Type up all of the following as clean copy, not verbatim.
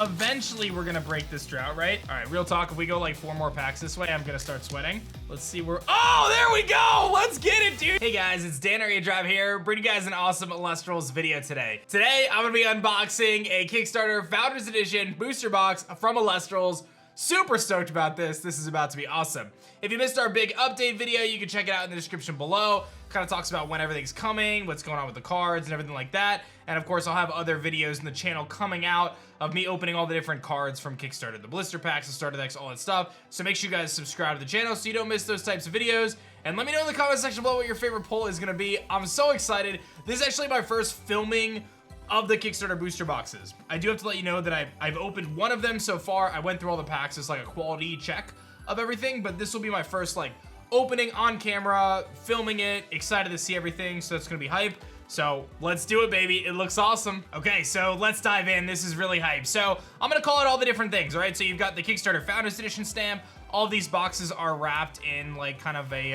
eventually we're gonna break this drought, right? All right, real talk, if we go like 4 more packs this way, I'm gonna start sweating. Let's see where, oh, there we go! Let's get it, dude! Hey guys, it's Dan or aDrive here, bringing you guys an awesome Elestrals video today. Today, I'm gonna be unboxing a Kickstarter Founders Edition booster box from Elestrals. Super stoked about this. This is about to be awesome. If you missed our big update video, you can check it out in the description below. Kind of talks about when everything's coming, what's going on with the cards and everything like that. And of course, I'll have other videos in the channel coming out of me opening all the different cards from Kickstarter, the blister packs, the starter decks, all that stuff. So make sure you guys subscribe to the channel so you don't miss those types of videos. And let me know in the comment section below what your favorite pull is gonna be. I'm so excited. This is actually my first filming of the Kickstarter booster boxes. I do have to let you know that I've opened one of them so far. I went through all the packs. It's like a quality check of everything, but this will be my first like opening on camera, filming it, excited to see everything, so it's gonna be hype. So let's do it, baby. It looks awesome. Okay, so let's dive in. This is really hype. So I'm gonna call it all the different things, all right? So you've got the Kickstarter Founders Edition stamp. All of these boxes are wrapped in like kind of a,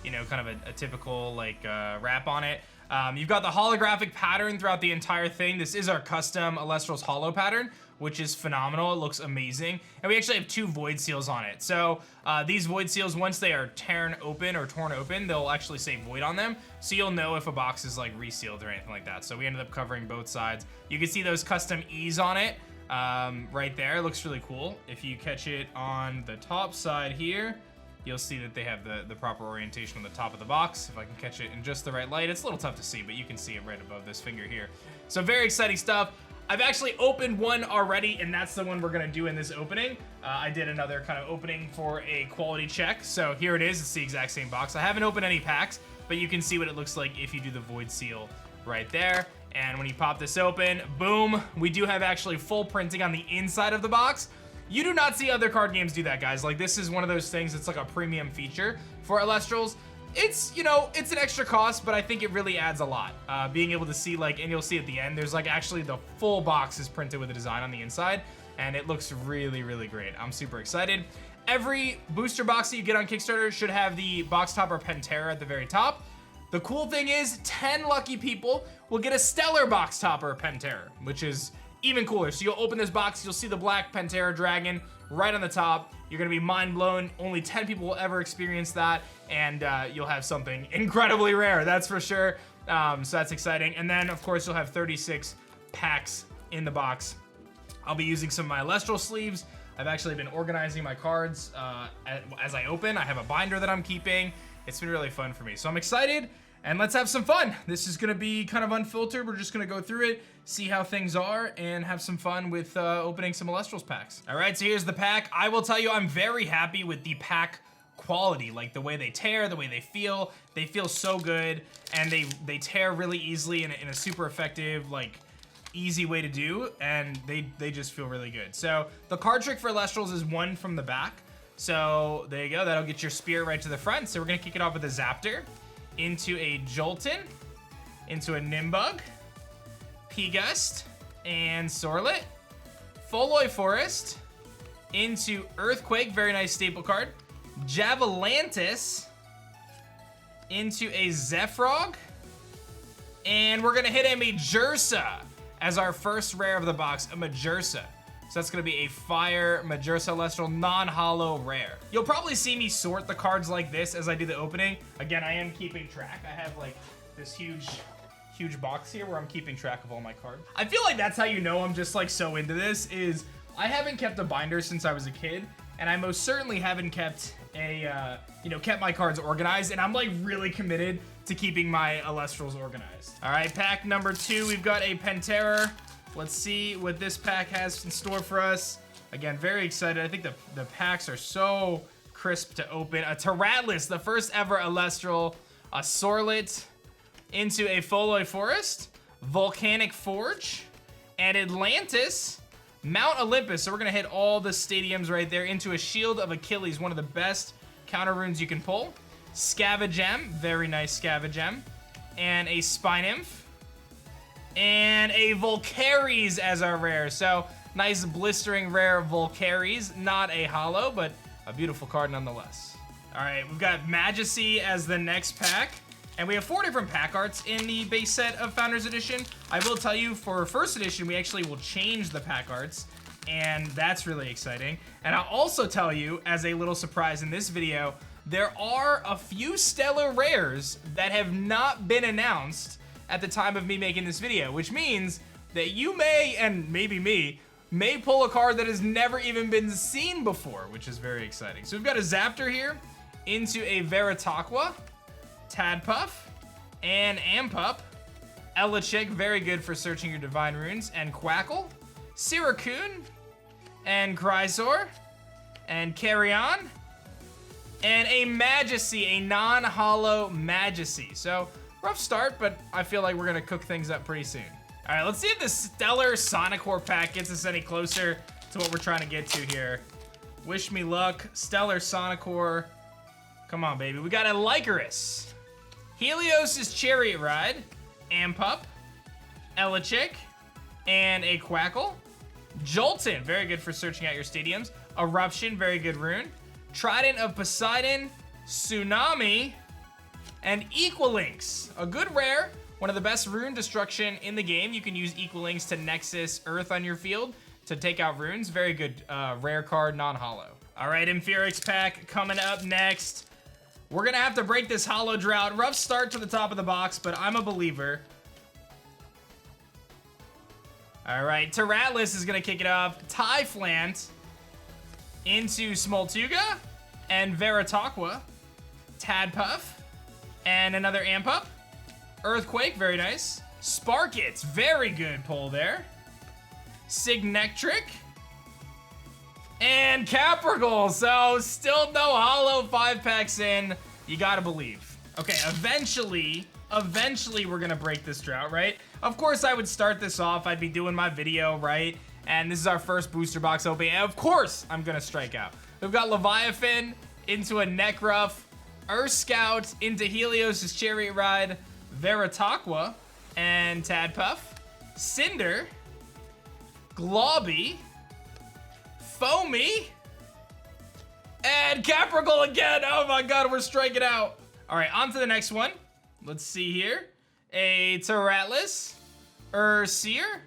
you know, kind of a typical like wrap on it. You've got the holographic pattern throughout the entire thing. This is our custom Elestrals holo pattern, which is phenomenal. It looks amazing. And we actually have 2 void seals on it. So these void seals, once they are torn open, they'll actually say void on them. So you'll know if a box is like resealed or anything like that. So we ended up covering both sides. You can see those custom E's on it right there. It looks really cool. If you catch it on the top side here, you'll see that they have the proper orientation on the top of the box. If I can catch it in just the right light, it's a little tough to see, but you can see it right above this finger here. So very exciting stuff. I've actually opened one already, and that's the one we're gonna do in this opening. I did another kind of opening for a quality check. So here it is, it's the exact same box. I haven't opened any packs, but you can see what it looks like if you do the void seal right there. And when you pop this open, boom, we do have actually full printing on the inside of the box. You do not see other card games do that, guys. Like, this is one of those things that's like a premium feature for Elestrals. It's, you know, it's an extra cost, but I think it really adds a lot. Being able to see, like, and you'll see at the end, there's like actually the full box is printed with a design on the inside, and it looks really, really great. I'm super excited. Every booster box that you get on Kickstarter should have the box topper Pantera at the very top. The cool thing is 10 lucky people will get a stellar box topper Pantera, which is even cooler. So you'll open this box, you'll see the black Pantera dragon right on the top. You're gonna be mind blown. Only 10 people will ever experience that, and you'll have something incredibly rare, that's for sure. So that's exciting. And then, of course, you'll have 36 packs in the box. I'll be using some of my Elestral sleeves. I've actually been organizing my cards as I open. I have a binder that I'm keeping. It's been really fun for me. So I'm excited. And let's have some fun. This is gonna be kind of unfiltered. We're just gonna go through it, see how things are, and have some fun with opening some Elestrals packs. All right, so here's the pack. I will tell you, I'm very happy with the pack quality, like the way they tear, the way they feel. They feel so good, and they tear really easily in a super effective, like, easy way to do, and they just feel really good. So the card trick for Elestrals is 1 from the back. So there you go, that'll get your spear right to the front. So we're gonna kick it off with a Zaptor, into a Jolton, into a Nimbug, P-Gust, and Sorlet, Foloi Forest, into Earthquake, very nice staple card, Javalantis, into a Zephyrog, and we're gonna hit a Majursa as our first rare of the box, a Majursa. So that's gonna be a Fire Majursa Elestral non-holo rare. You'll probably see me sort the cards like this as I do the opening. Again, I am keeping track. I have like this huge box here where I'm keeping track of all my cards. I feel like that's how you know I'm just like so into this, is I haven't kept a binder since I was a kid, and I most certainly haven't kept a, you know, kept my cards organized, and I'm like really committed to keeping my Elestrals organized. All right, pack number 2, we've got a Pantera. Let's see what this pack has in store for us. Again, very excited. I think the packs are so crisp to open. A Terratlas, the first ever Elestral. A Sorlet, into a Foloi Forest, Volcanic Forge, and Atlantis, Mount Olympus. So we're gonna hit all the stadiums right there, into a Shield of Achilles, one of the best counter runes you can pull. Scavengem, very nice Scavengem, and a Spynymph, and a Volcaries as our rare. So nice blistering rare Volcaries, not a holo, but a beautiful card nonetheless. All right, we've got Majesty as the next pack, and we have 4 different pack arts in the base set of Founders Edition. I will tell you, for first edition, we actually will change the pack arts and that's really exciting. And I'll also tell you, as a little surprise in this video, there are a few stellar rares that have not been announced at the time of me making this video, which means that you may, and maybe me, may pull a card that has never even been seen before, which is very exciting. So we've got a Zaptor here into a Veritaqua, Tadpuff, and Ampup, Elechick, very good for searching your Divine Runes, and Quackle, Siracoon, and Chrysor, and Carrion, and a Majesty, a non-holo Majesty. So, rough start, but I feel like we're gonna cook things up pretty soon. All right, let's see if the Stellar Sonicore pack gets us any closer to what we're trying to get to here. Wish me luck. Stellar Sonicore. Come on, baby. We got a Lycaris, Helios' Chariot Ride, Ampup, Elechick, and a Quackle. Jolton, very good for searching out your stadiums. Eruption, very good rune. Trident of Poseidon, Tsunami, and Equilinx, a good rare. One of the best rune destruction in the game. You can use Equilinx to Nexus Earth on your field to take out runes. Very good rare card, non-holo. All right, Infurix pack coming up next. We're gonna have to break this holo drought. Rough start to the top of the box, but I'm a believer. All right, Terratlas is gonna kick it off. Typhlant into Smoltuga and Veritaqua, Tadpuff, and another Ampup. Earthquake, very nice. Sparkits, very good pull there. Signectric. And Capricorn, so still no holo 5-packs in. You gotta believe. Okay, eventually we're gonna break this drought, right? Of course I would start this off, I'd be doing my video, right? And this is our first booster box opening, and of course I'm gonna strike out. We've got Leviathan into a Nekruff, Earth Scout into Helios' Chariot Ride, Veritaqua, and Tadpuff, Cinder, Globby, Foamy, and Capricorn again. Oh my god, we're striking out. All right, on to the next one. Let's see here. A Terratlas, Urseer,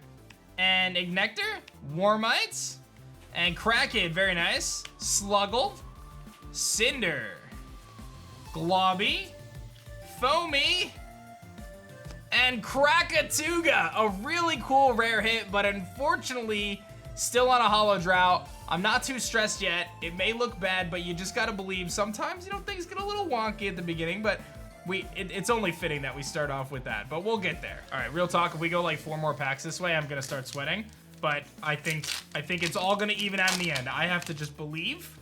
and Ignector, Warmites, and Crackhead, very nice. Sluggle, Cinder, Globby, Foamy, and Krakatuga, a really cool rare hit, but unfortunately, still on a holo drought. I'm not too stressed yet. It may look bad, but you just gotta believe sometimes, you know, things get a little wonky at the beginning, but it's only fitting that we start off with that, but we'll get there. All right, real talk, if we go like 4 more packs this way, I'm gonna start sweating, but I think it's all gonna even out in the end. I have to just believe.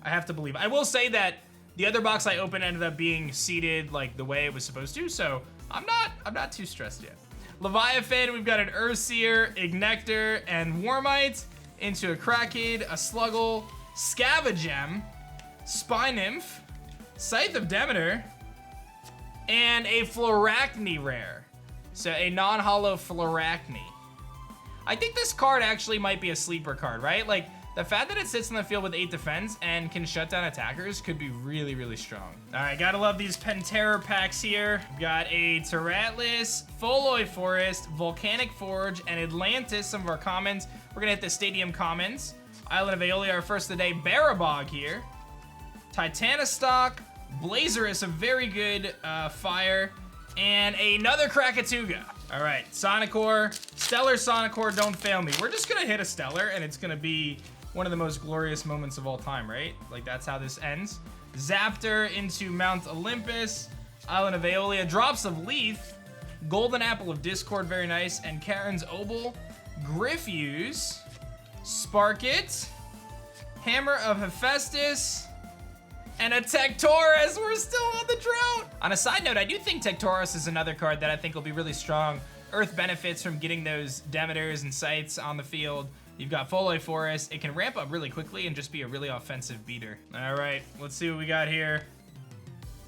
I have to believe. I will say that the other box I opened ended up being seated like the way it was supposed to, so I'm not too stressed yet. Leviathan, we've got an Urseer, Ignector, and Warmite into a Crackhead, a Sluggle, Scavagem, Spynymph, Scythe of Demeter, and a Floracne rare. So a non-holo Floracne. I think this card actually might be a sleeper card, right? Like, the fact that it sits in the field with 8 defense and can shut down attackers could be really, really strong. All right, gotta love these Pantera packs here. We've got a Terratlas, Foloi Forest, Volcanic Forge, and Atlantis, some of our commons. We're gonna hit the Stadium commons. Island of Aeolia, our first of the day. Barabog here. Titanostock, Blazerus, a very good fire, and another Krakatuga. All right, Sonicore, Stellar Sonicore, don't fail me. We're just gonna hit a Stellar, and it's gonna be one of the most glorious moments of all time, right? Like, that's how this ends. Zaptor into Mount Olympus, Island of Aeolia, Drops of Leaf, Golden Apple of Discord, very nice, and Karen's Obel, Griffuse, Sparkit, Hammer of Hephaestus, and a Tectorus. We're still on the drought. On a side note, I do think Tectorus is another card that I think will be really strong. Earth benefits from getting those Demeters and Scythes on the field. You've got Foloi Forest. It can ramp up really quickly and just be a really offensive beater. All right, let's see what we got here.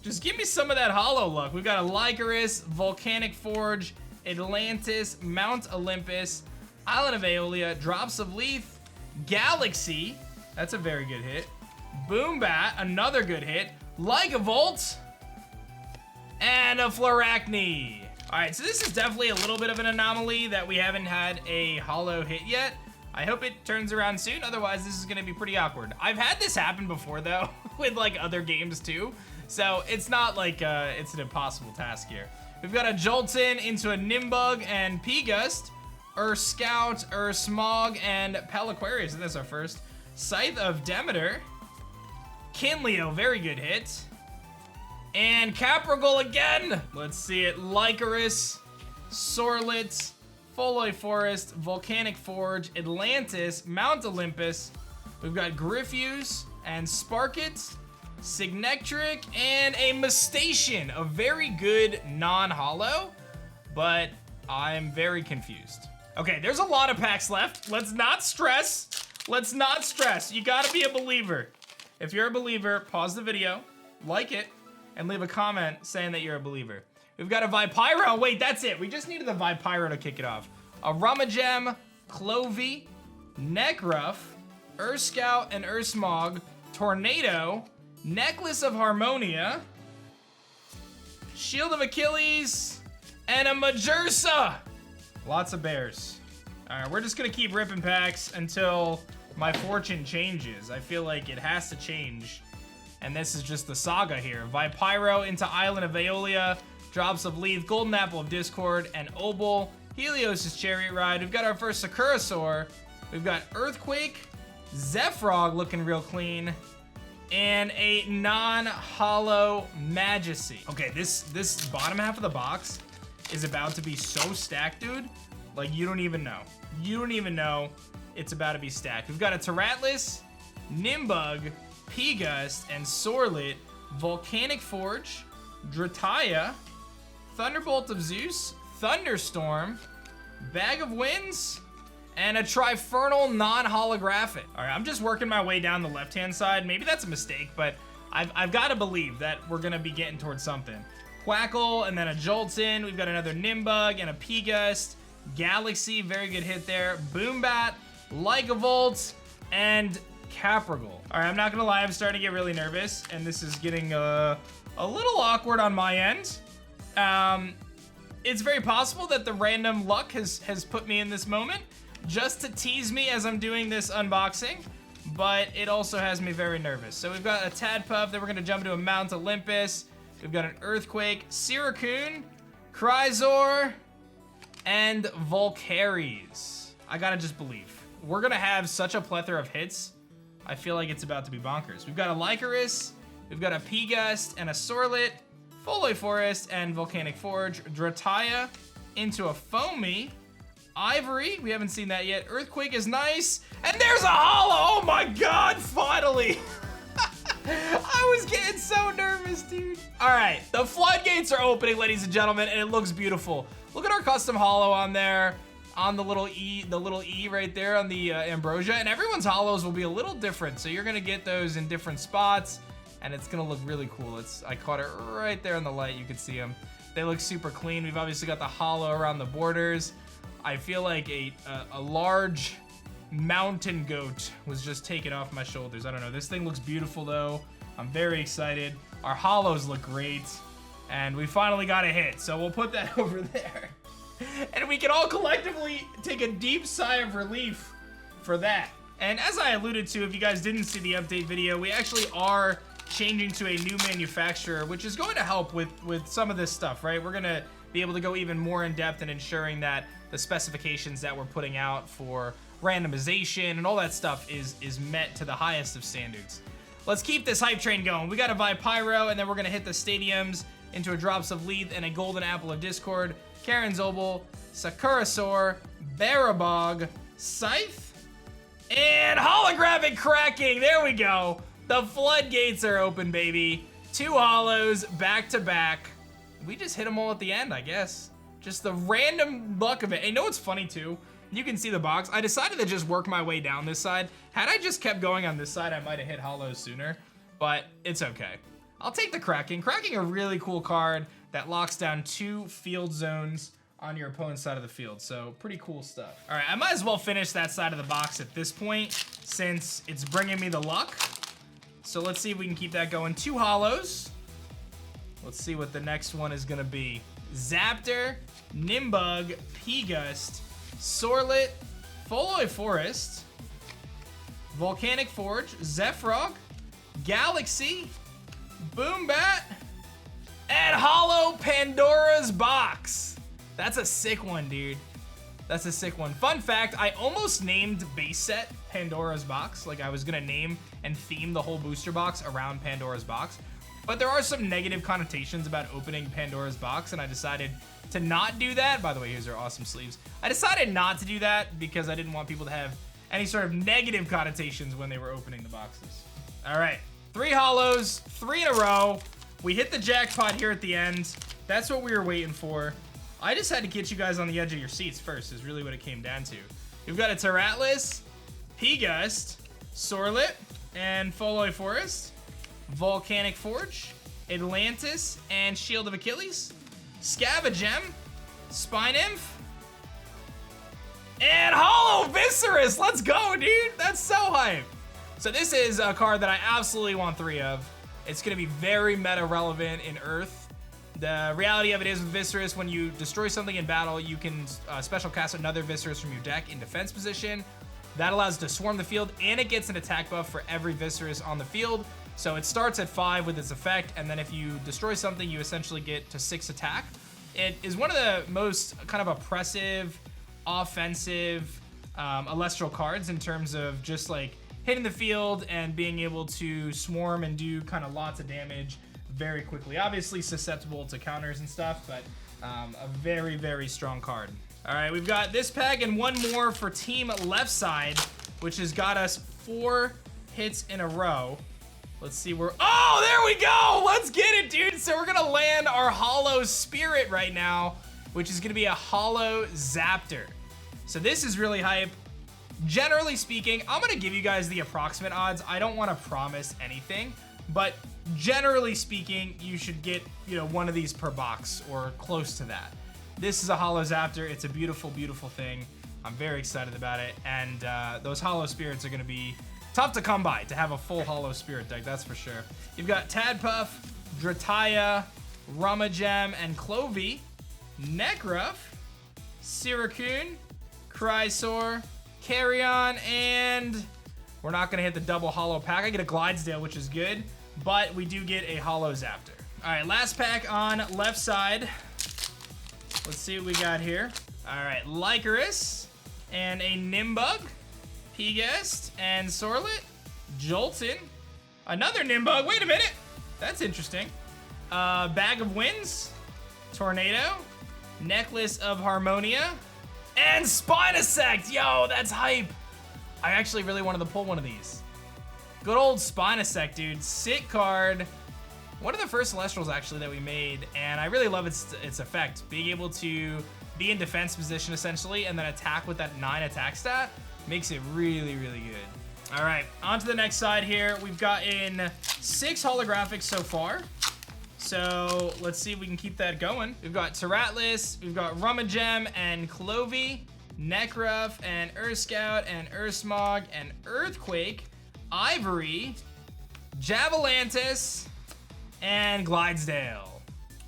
Just give me some of that holo luck. We've got a Lycaris, Volcanic Forge, Atlantis, Mount Olympus, Island of Aeolia, Drops of Leaf, Galaxy. That's a very good hit. Boombat, another good hit. Lycavolt, and a Floracne. All right, so this is definitely a little bit of an anomaly that we haven't had a holo hit yet. I hope it turns around soon, otherwise this is gonna be pretty awkward. I've had this happen before though, with like other games too, so it's not like it's an impossible task here. We've got a Jolton into a Nimbug and P-Gust, Scout, Smog, and Palaquarius, and that's our first. Scythe of Demeter, Kinleo, very good hit. And Caprigal again. Let's see it. Lycoris, Sorlet, Foloi Forest, Volcanic Forge, Atlantis, Mount Olympus. We've got Griffuse and Sparkit, Signectric, and a Mustachian. A very good non-holo, but I'm very confused. Okay, there's a lot of packs left. Let's not stress. Let's not stress. You gotta be a believer. If you're a believer, pause the video, like it, and leave a comment saying that you're a believer. We've got a Vipyro. Wait, that's it. We just needed the Vipyro to kick it off. A Rummagem, Clovey, Nekruff, Scout and Smog, Tornado, Necklace of Harmonia, Shield of Achilles, and a Majursa. Lots of bears. All right, we're just gonna keep ripping packs until my fortune changes. I feel like it has to change. And this is just the saga here. Vipyro into Island of Aeolia, Drops of Leaf, Golden Apple of Discord, and Obel. Helios' Chariot Ride. We've got our first Sakurasaur. We've got Earthquake, Zephyrog looking real clean, and a non-holo Magicy. Okay, this bottom half of the box is about to be so stacked, dude. Like, you don't even know. You don't even know it's about to be stacked. We've got a Terratlas, Nimbug, P-Gust, and Sorlet, Volcanic Forge, Drataya, Thunderbolt of Zeus, Thunderstorm, Bag of Winds, and a Trifernal non-holographic. All right, I'm just working my way down the left-hand side. Maybe that's a mistake, but I've got to believe that we're gonna be getting towards something. Quackle, and then a Jolton. We've got another Nimbug and a P-Gust. Galaxy, very good hit there. Boombat, Lycavolt, and Caprigal. All right, I'm not gonna lie, I'm starting to get really nervous, and this is getting a little awkward on my end. It's very possible that the random luck has put me in this moment just to tease me as I'm doing this unboxing, but it also has me very nervous. So we've got a Tadpuff, then we're gonna jump into a Mount Olympus. We've got an Earthquake, Siracoon, Cryzor, and Volcaries. I gotta just believe. We're gonna have such a plethora of hits. I feel like it's about to be bonkers. We've got a Lycoris, we've got a P-Gust and a Sorlet, Foloi Forest and Volcanic Forge, Drataya into a Foamy, Ivory, we haven't seen that yet, Earthquake is nice, and there's a holo! Oh my god, finally! I was getting so nervous, dude. All right, the floodgates are opening, ladies and gentlemen, and it looks beautiful. Look at our custom holo on there, on the little E right there on the Ambrosia, and everyone's holos will be a little different, so you're gonna get those in different spots, and it's gonna look really cool. I caught it right there in the light, you can see them. They look super clean. We've obviously got the holo around the borders. I feel like a large mountain goat was just taken off my shoulders. I don't know, this thing looks beautiful though. I'm very excited. Our holos look great, and we finally got a hit, so we'll put that over there. And we can all collectively take a deep sigh of relief for that. And as I alluded to, if you guys didn't see the update video, we actually are changing to a new manufacturer, which is going to help with some of this stuff, right? We're gonna be able to go even more in depth in ensuring that the specifications that we're putting out for randomization and all that stuff is met to the highest of standards. Let's keep this hype train going. We got a Vipyro, and then we're gonna hit the stadiums into a Drops of Leaf and a Golden Apple of Discord, Karen's Obel, Sakurasaur, Barabog, Scythe, and holographic cracking. There we go. The floodgates are open, baby. 2 holos back to back. We just hit them all at the end, I guess. Just the random luck of it. And you know what's funny too? You can see the box. I decided to just work my way down this side. Had I just kept going on this side, I might have hit holos sooner, but it's okay. I'll take the cracking. Cracking a really cool card that locks down 2 field zones on your opponent's side of the field, so pretty cool stuff. All right, I might as well finish that side of the box at this point since it's bringing me the luck. So let's see if we can keep that going. 2 holos. Let's see what the next one is gonna be. Zaptor, Nimbug, P-Gust, Sorlet, Holo Forest, Volcanic Forge, Zephyrog, Galaxy, Boombat, and Holo Pandora's Box. That's a sick one, dude. That's a sick one. Fun fact, I almost named base set Pandora's Box. Like I was gonna name and theme the whole booster box around Pandora's Box. But there are some negative connotations about opening Pandora's Box, and I decided to not do that. By the way, here's our awesome sleeves. I decided not to do that because I didn't want people to have any sort of negative connotations when they were opening the boxes. All right, 3 holos, 3 in a row. We hit the jackpot here at the end. That's what we were waiting for. I just had to get you guys on the edge of your seats first, is really what it came down to. We've got a Terratlas, P-Gust, Sorlet, and Holo Forest, Volcanic Forge, Atlantis, and Shield of Achilles, Scavengem, Spine-Nymph, and Holo Viscerus. Let's go, dude. That's so hype. So this is a card that I absolutely want 3 of. It's going to be very meta relevant in Earth. The reality of it is with Viscerus, when you destroy something in battle, you can special cast another Viscerus from your deck in defense position. That allows it to swarm the field, and it gets an attack buff for every Viscerus on the field. So it starts at 5 with its effect, and then if you destroy something, you essentially get to 6 attack. It is one of the most kind of oppressive, offensive Elestral cards in terms of just like hitting the field and being able to swarm and do kind of lots of damage very quickly. Obviously susceptible to counters and stuff, but a very, very strong card. All right, we've got this pack and one more for team left side, which has got us 4 hits in a row. Let's see where, oh, there we go. Let's get it, dude. So we're gonna land our Holo Spirit right now, which is gonna be a Holo Zaptor. So this is really hype. Generally speaking, I'm gonna give you guys the approximate odds. I don't wanna promise anything, but generally speaking, you should get, you know, one of these per box or close to that. This is a Holo Zaptor. It's a beautiful, beautiful thing. I'm very excited about it. And those Holo Spirits are gonna be tough to come by to have a full Holo Spirit deck, that's for sure. You've got Tadpuff, Drataya, Rummagem, and Clovey, Nekruff, Siracoon, Chrysor, Carrion, and we're not gonna hit the double holo pack. I get a Glidesdale, which is good, but we do get a Holo Zaptor. All right, last pack on left side. Let's see what we got here. All right, Lycaris, and a Nimbug, P-Gust, and Sorlet, Jolton, another Nimbug, wait a minute, that's interesting. Bag of Winds, Tornado, Necklace of Harmonia, and Spinosect. Yo, that's hype. I actually really wanted to pull one of these. Good old Spinosect, dude. Sick card. One of the first Elestrals actually that we made, and I really love its effect. Being able to be in defense position essentially, and then attack with that 9 attack stat makes it really, really good. All right, on to the next side here. We've gotten 6 holographics so far. So let's see if we can keep that going. We've got Terratlas, we've got Rummagem and Clovey, Nekruff and Scout and Smog and Earthquake, Ivory, Javalantis, and Glidesdale.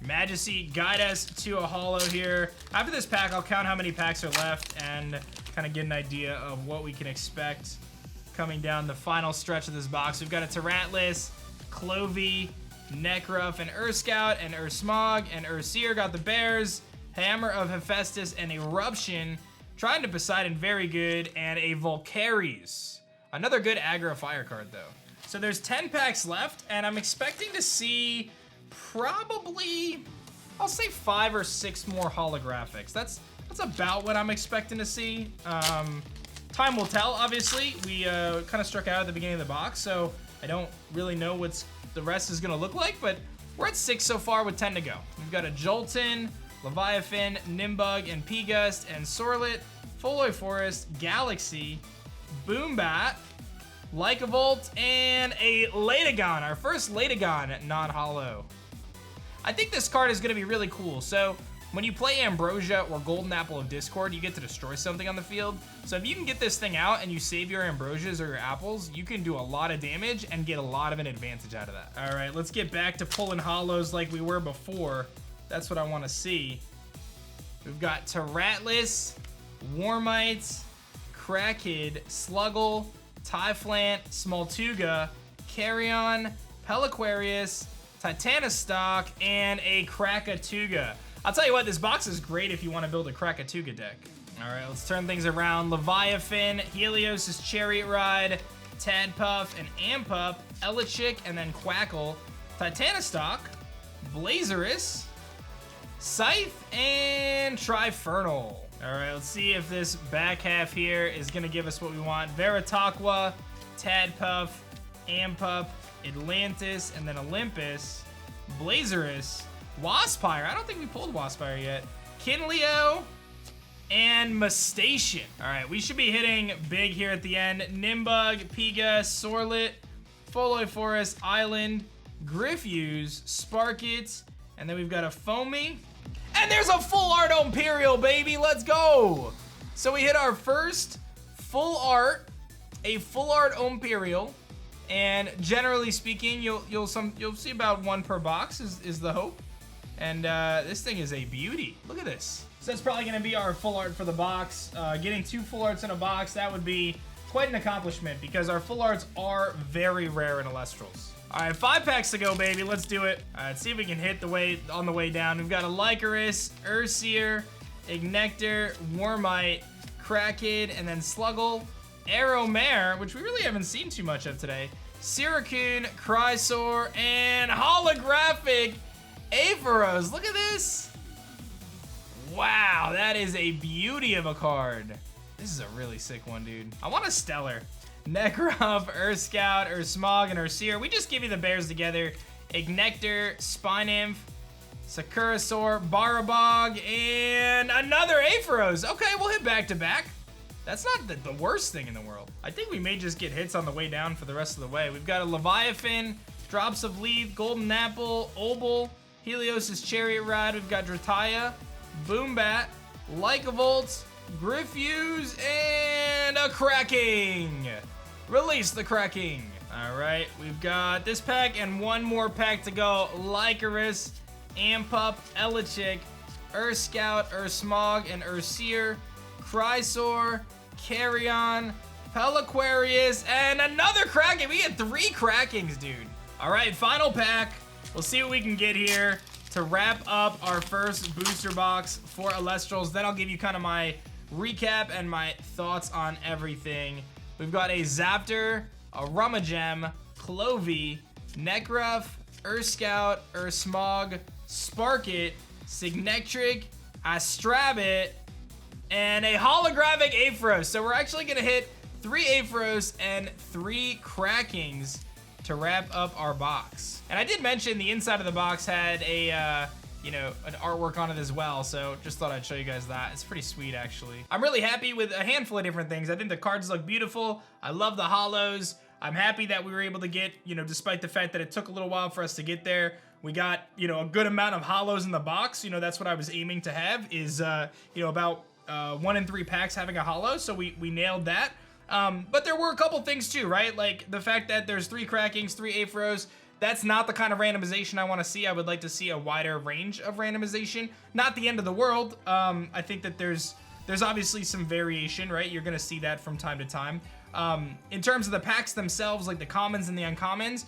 Majesty, guide us to a holo here. After this pack, I'll count how many packs are left and kind of get an idea of what we can expect coming down the final stretch of this box. We've got a Terratlas, Clovey, Nekruff, and Scout, and Smog, and Seer got the Bears, Hammer of Hephaestus, and Eruption. Trying to Poseidon, very good, and a Volcaries. Another good aggro fire card, though. So there's 10 packs left, and I'm expecting to see probably, I'll say 5 or 6 more holographics. That's about what I'm expecting to see. Time will tell, obviously. We kind of struck out at the beginning of the box, so I don't really know what's the rest is gonna look like, but we're at 6 so far with 10 to go. We've got a Jolton, Leviathan, Nimbug, and P-Gust, and Sorlet, Holo Forest, Galaxy, Boombat, Lycavolt, and a Latagon, our first Latagon non-holo. I think this card is gonna be really cool. So when you play Ambrosia or Golden Apple of Discord, you get to destroy something on the field. So if you can get this thing out and you save your Ambrosias or your apples, you can do a lot of damage and get a lot of an advantage out of that. All right, let's get back to pulling holos like we were before. That's what I want to see. We've got Terratlas, Warmite, Crackid, Sluggle, Typhlant, Smoltuga, Carrion, Peliquarius, Titanostock, and a Krakatuga. I'll tell you what, this box is great if you want to build a Krakatuga deck. All right, let's turn things around. Leviathan, Helios' Chariot Ride, Tadpuff, and Ampup, Elichick, and then Quackle, Titanostock, Blazerus, Scythe, and Trifernal. All right, let's see if this back half here is gonna give us what we want. Veritaqua, Tadpuff, Ampup, Atlantis, and then Olympus, Blazerus, Waspire. I don't think we pulled Waspire yet. Kinleo, and Mustachian. All right, we should be hitting big here at the end. Nimbug, Piga, Sorlet, Foloi Forest, Island, Griffuse, Sparkit, and then we've got a Foamy. And there's a full art Imperial, baby. Let's go. So we hit our first full art, a full art Imperial, and generally speaking, you'll see about one per box is the hope. And this thing is a beauty. Look at this. So that's probably gonna be our full art for the box. Getting 2 full arts in a box, that would be quite an accomplishment because our full arts are very rare in Elestrals. All right, 5 packs to go, baby. Let's do it. All right, see if we can hit on the way down. We've got a Lycaris, Urseer, Ignector, Warmite, Crackid, and then Sluggle, Aeromare, which we really haven't seen too much of today, Siracoon, Crysaur, and holographic Aepharos. Look at this. Wow, that is a beauty of a card. This is a really sick one, dude. I want a Stellar. Necruff, Urscout, Ursmog, and Urseer. We just give you the bears together. Ignector, Spinnymph, Sakurasaur, Barabog, and another Aepharos. Okay, we'll hit back to back. That's not the worst thing in the world. I think we may just get hits on the way down for the rest of the way. We've got a Leviathan, Drops of Leaf, Golden Apple, Obel, Helios' Chariot Ride. We've got Drataya, Boombat, Lycavolt, Griffuse, and a Cracking. Release the Cracking. All right, we've got this pack and one more pack to go. Lycaris, Ampup, Elichick, Urscout, Ursmog, and Urseer, Crysaur, Carrion, Peliquarius, and another Kraken. We get 3 Crackings, dude. All right, final pack. We'll see what we can get here to wrap up our first booster box for Elestrals. Then I'll give you kind of my recap and my thoughts on everything. We've got a Zaptor, a Rummagem, Clovey, Necruff, Urscout, Ursmog, Sparkit, Signectric, Astrabit, and a holographic Aepharos. So we're actually gonna hit 3 Aepharos and 3 Crackings to wrap up our box. And I did mention the inside of the box had a, an artwork on it as well, so just thought I'd show you guys that. It's pretty sweet, actually. I'm really happy with a handful of different things. I think the cards look beautiful. I love the holos. I'm happy that we were able to get, despite the fact that it took a little while for us to get there, we got, a good amount of holos in the box. That's what I was aiming to have is, about 1 in 3 packs having a holo, so we nailed that. But there were a couple things too, right? Like the fact that there's 3 Crackings, 3 Aepharos. That's not the kind of randomization I want to see. I would like to see a wider range of randomization. Not the end of the world. I think that there's obviously some variation, right? You're gonna see that from time to time. In terms of the packs themselves, like the commons and the uncommons,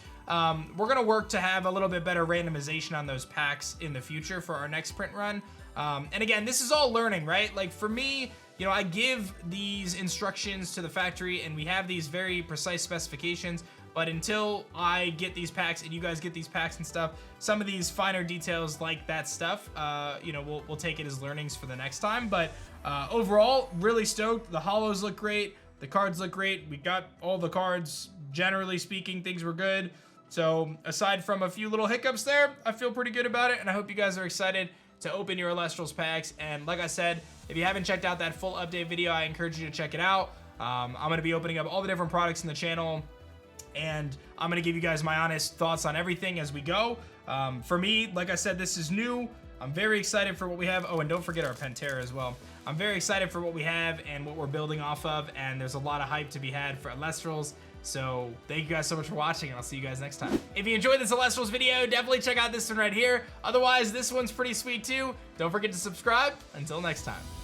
we're gonna work to have a little bit better randomization on those packs in the future for our next print run. And again, this is all learning, right? Like for me, I give these instructions to the factory and we have these very precise specifications, but until I get these packs and you guys get these packs and stuff, some of these finer details like that stuff, we'll take it as learnings for the next time. But overall, really stoked. The holos look great. The cards look great. We got all the cards. Generally speaking, things were good. So aside from a few little hiccups there, I feel pretty good about it, and I hope you guys are excited to open your Elestrals packs. And like I said, if you haven't checked out that full update video, I encourage you to check it out. I'm going to be opening up all the different products in the channel, and I'm going to give you guys my honest thoughts on everything as we go. For me, like I said, this is new. I'm very excited for what we have. Oh, and don't forget our Pantera as well. I'm very excited for what we have and what we're building off of, and there's a lot of hype to be had for Elestrals. So thank you guys so much for watching, and I'll see you guys next time. If you enjoyed this Elestrals video, definitely check out this one right here. Otherwise, this one's pretty sweet too. Don't forget to subscribe. Until next time.